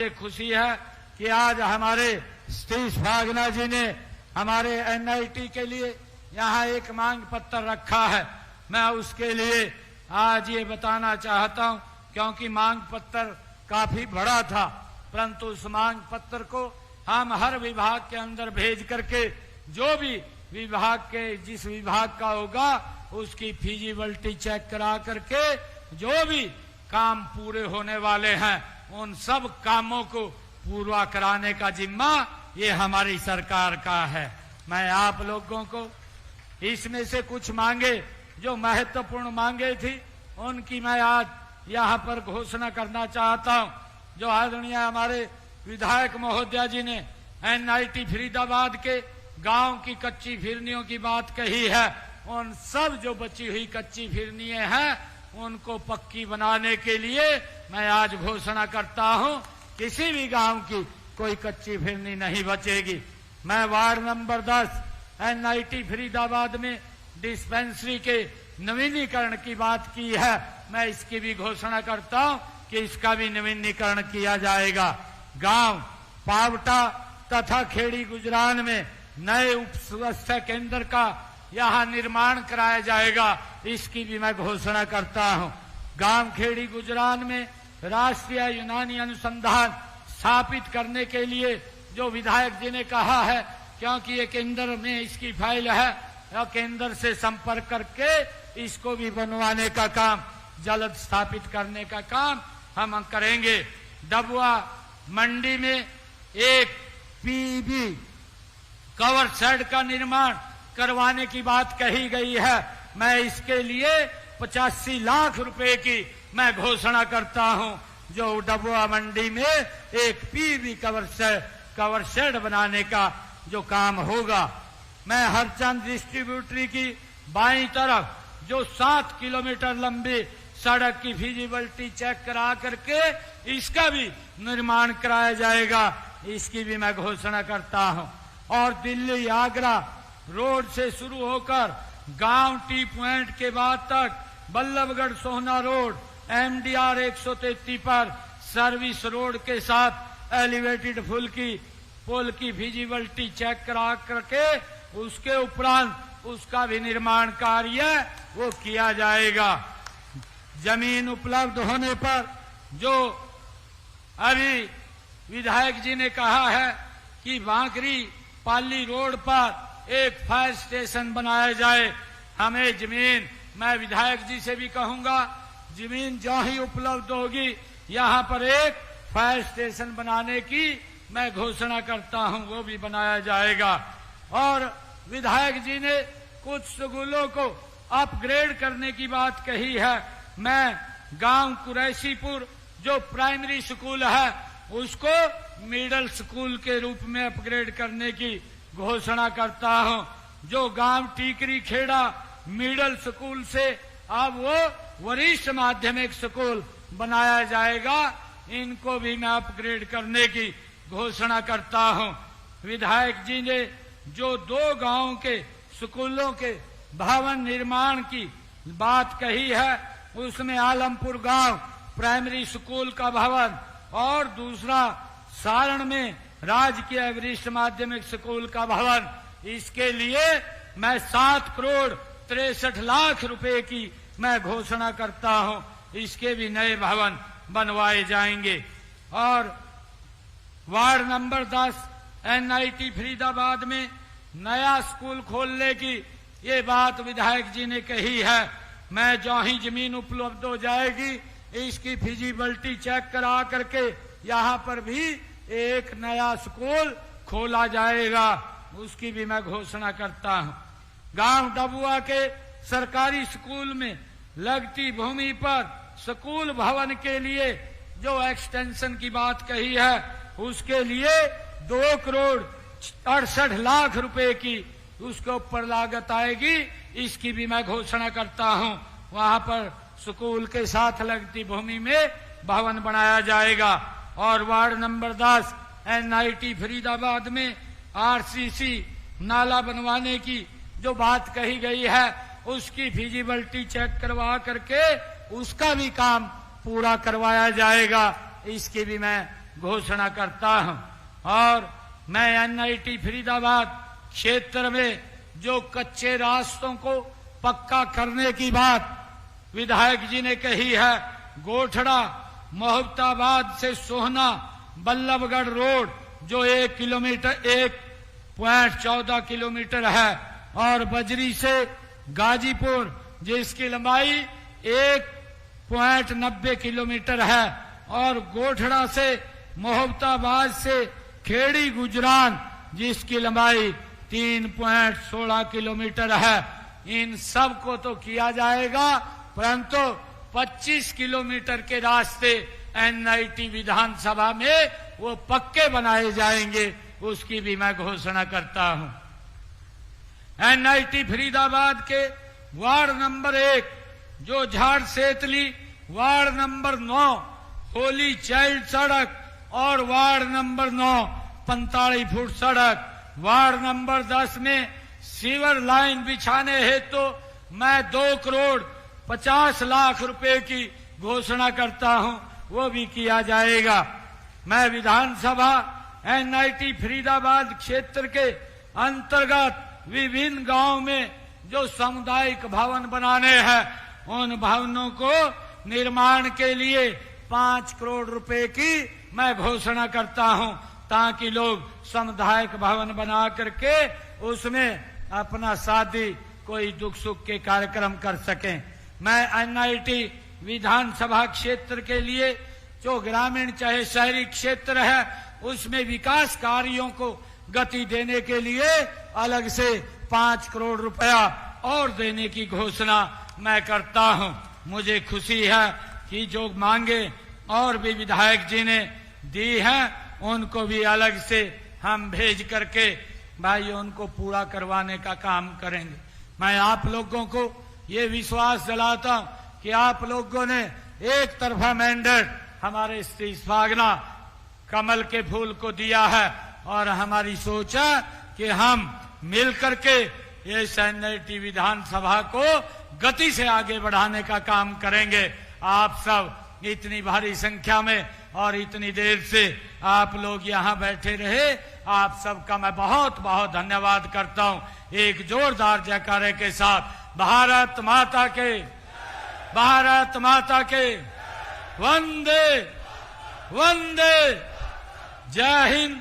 ये खुशी है कि आज हमारे सतीश भागना जी ने हमारे एनआईटी के लिए यहाँ एक मांग पत्र रखा है। मैं उसके लिए आज ये बताना चाहता हूँ, क्योंकि मांग पत्र काफी बड़ा था, परंतु उस मांग पत्र को हम हर विभाग के अंदर भेज करके जो भी विभाग के जिस विभाग का होगा उसकी फिजिबिलिटी चेक करा करके जो भी काम पूरे होने वाले हैं उन सब कामों को पूरा कराने का जिम्मा ये हमारी सरकार का है। मैं आप लोगों को इसमें से कुछ मांगे जो महत्वपूर्ण मांगे थी उनकी मैं आज यहाँ पर घोषणा करना चाहता हूँ। जो आदरणीय हमारे विधायक महोदया जी ने एनआईटी फरीदाबाद के गांव की कच्ची फिरनियों की बात कही है, उन सब जो बची हुई कच्ची फिरनियां हैं उनको पक्की बनाने के लिए मैं आज घोषणा करता हूं, किसी भी गांव की कोई कच्ची फिरनी नहीं बचेगी। मैं वार्ड नंबर 10 एनआईटी फरीदाबाद में डिस्पेंसरी के नवीनीकरण की बात की है, मैं इसकी भी घोषणा करता हूं कि इसका भी नवीनीकरण किया जाएगा। गांव पावटा तथा खेड़ी गुजरान में नए उप स्वास्थ्य केंद्र का यहाँ निर्माण कराया जाएगा, इसकी भी मैं घोषणा करता हूँ। गांव खेड़ी गुजरान में राष्ट्रीय यूनानी अनुसंधान स्थापित करने के लिए जो विधायक जी ने कहा है, क्योंकि ये केंद्र में इसकी फाइल है, या केंद्र से संपर्क करके इसको भी बनवाने का काम, जल्द स्थापित करने का काम हम करेंगे। डबुआ मंडी में एक पीबी कवर शेड का निर्माण करवाने की बात कही गई है, मैं इसके लिए 85 लाख रुपए की मैं घोषणा करता हूं। जो डबुआ मंडी में एक पीबी कवर शेड बनाने का जो काम होगा। मैं हरचंद डिस्ट्रीब्यूटरी की बाईं तरफ जो 7 किलोमीटर लंबी सड़क की फिजिबिलिटी चेक करा करके इसका भी निर्माण कराया जाएगा, इसकी भी मैं घोषणा करता हूं। और दिल्ली आगरा रोड से शुरू होकर गांव टी पॉइंट के बाद तक बल्लभगढ़ सोहना रोड एमडीआर 133 पर सर्विस रोड के साथ एलिवेटेड पुल की फिजिबिलिटी चेक करा करके उसके उपरांत उसका भी निर्माण कार्य वो किया जाएगा। जमीन उपलब्ध होने पर जो अभी विधायक जी ने कहा है कि बांकरी पाली रोड पर एक फायर स्टेशन बनाया जाए, हमें जमीन, मैं विधायक जी से भी कहूंगा, जमीन जो ही उपलब्ध होगी यहाँ पर एक फायर स्टेशन बनाने की मैं घोषणा करता हूँ, वो भी बनाया जाएगा। और विधायक जी ने कुछ स्कूलों को अपग्रेड करने की बात कही है, मैं गांव कुरैशीपुर जो प्राइमरी स्कूल है उसको मिडिल स्कूल के रूप में अपग्रेड करने की घोषणा करता हूं। जो गांव टीकरी खेड़ा मिडिल स्कूल से अब वो वरिष्ठ माध्यमिक स्कूल बनाया जाएगा, इनको भी मैं अपग्रेड करने की घोषणा करता हूं। विधायक जी ने जो 2 गांवों के स्कूलों के भवन निर्माण की बात कही है, उसमें आलमपुर गांव प्राइमरी स्कूल का भवन और दूसरा सारण में राजकीय वरिष्ठ माध्यमिक स्कूल का भवन, इसके लिए मैं 7 करोड़ 63 लाख रुपए की मैं घोषणा करता हूं, इसके भी नए भवन बनवाए जाएंगे। और वार्ड नंबर 10 एनआईटी फरीदाबाद में नया स्कूल खोलने की ये बात विधायक जी ने कही है, मैं जो ही जमीन उपलब्ध हो जाएगी इसकी फिजिबिलिटी चेक करा करके यहाँ पर भी एक नया स्कूल खोला जाएगा, उसकी भी मैं घोषणा करता हूँ। गांव डबुआ के सरकारी स्कूल में लगती भूमि पर स्कूल भवन के लिए जो एक्सटेंशन की बात कही है उसके लिए 2 करोड़ 68 लाख रुपए की उसके ऊपर लागत आएगी, इसकी भी मैं घोषणा करता हूँ। वहां पर स्कूल के साथ लगती भूमि में भवन बनाया जाएगा। और वार्ड नंबर 10 एनआईटी फरीदाबाद में आरसीसी नाला बनवाने की जो बात कही गई है उसकी फिजिबिलिटी चेक करवा करके उसका भी काम पूरा करवाया जाएगा, इसकी भी मैं घोषणा करता हूं। और मैं एनआईटी फरीदाबाद क्षेत्र में जो कच्चे रास्तों को पक्का करने की बात विधायक जी ने कही है, गोठड़ा मोहब्बताबाद से सोहना बल्लभगढ़ रोड जो 1.14 किलोमीटर है, और बजरी से गाजीपुर जिसकी लंबाई 1.90 किलोमीटर है, और गोठड़ा से मोहब्बताबाद से खेड़ी गुजरान जिसकी लंबाई 3.16 किलोमीटर है। इन सब को तो किया जाएगा, परंतु 25 किलोमीटर के रास्ते एनआईटी विधानसभा में वो पक्के बनाए जाएंगे, उसकी भी मैं घोषणा करता हूं। एनआईटी फरीदाबाद के वार्ड नंबर 1 जो झाड़ सेतली, वार्ड नंबर 9 होली चाइल्ड सड़क, और वार्ड नंबर 9 45 फुट सड़क, वार्ड नंबर 10 में सीवर लाइन बिछाने हेतु तो मैं 2 करोड़ 50 लाख रुपए की घोषणा करता हूं, वो भी किया जाएगा। मैं विधानसभा एनआईटी फरीदाबाद क्षेत्र के अंतर्गत विभिन्न गांव में जो सामुदायिक भवन बनाने हैं, उन भवनों को निर्माण के लिए 5 करोड़ रुपए की मैं घोषणा करता हूं, ताकि लोग सामुदायिक भवन बना करके उसमें अपना शादी कोई दुख सुख के कार्यक्रम कर सकें। मैं एनआईटी विधानसभा क्षेत्र के लिए जो ग्रामीण चाहे शहरी क्षेत्र है, उसमें विकास कार्यों को गति देने के लिए अलग से 5 करोड़ रुपया और देने की घोषणा मैं करता हूं। मुझे खुशी है कि जो मांगे और भी विधायक जी ने दी हैं, उनको भी अलग से हम भेज करके भाई उनको पूरा करवाने का काम करेंगे। मैं आप लोगों को ये विश्वास दिलाता हूं कि आप लोगों ने एक तरफा मैंडेट हमारे सतीश फागना कमल के फूल को दिया है, और हमारी सोच है कि हम मिलकर के ये एनआईटी विधानसभा को गति से आगे बढ़ाने का काम करेंगे। आप सब इतनी भारी संख्या में और इतनी देर से आप लोग यहाँ बैठे रहे, आप सबका मैं बहुत बहुत धन्यवाद करता हूँ। एक जोरदार जयकारे के साथ भारत माता के, भारत माता के, वंदे वंदे, जय हिंद,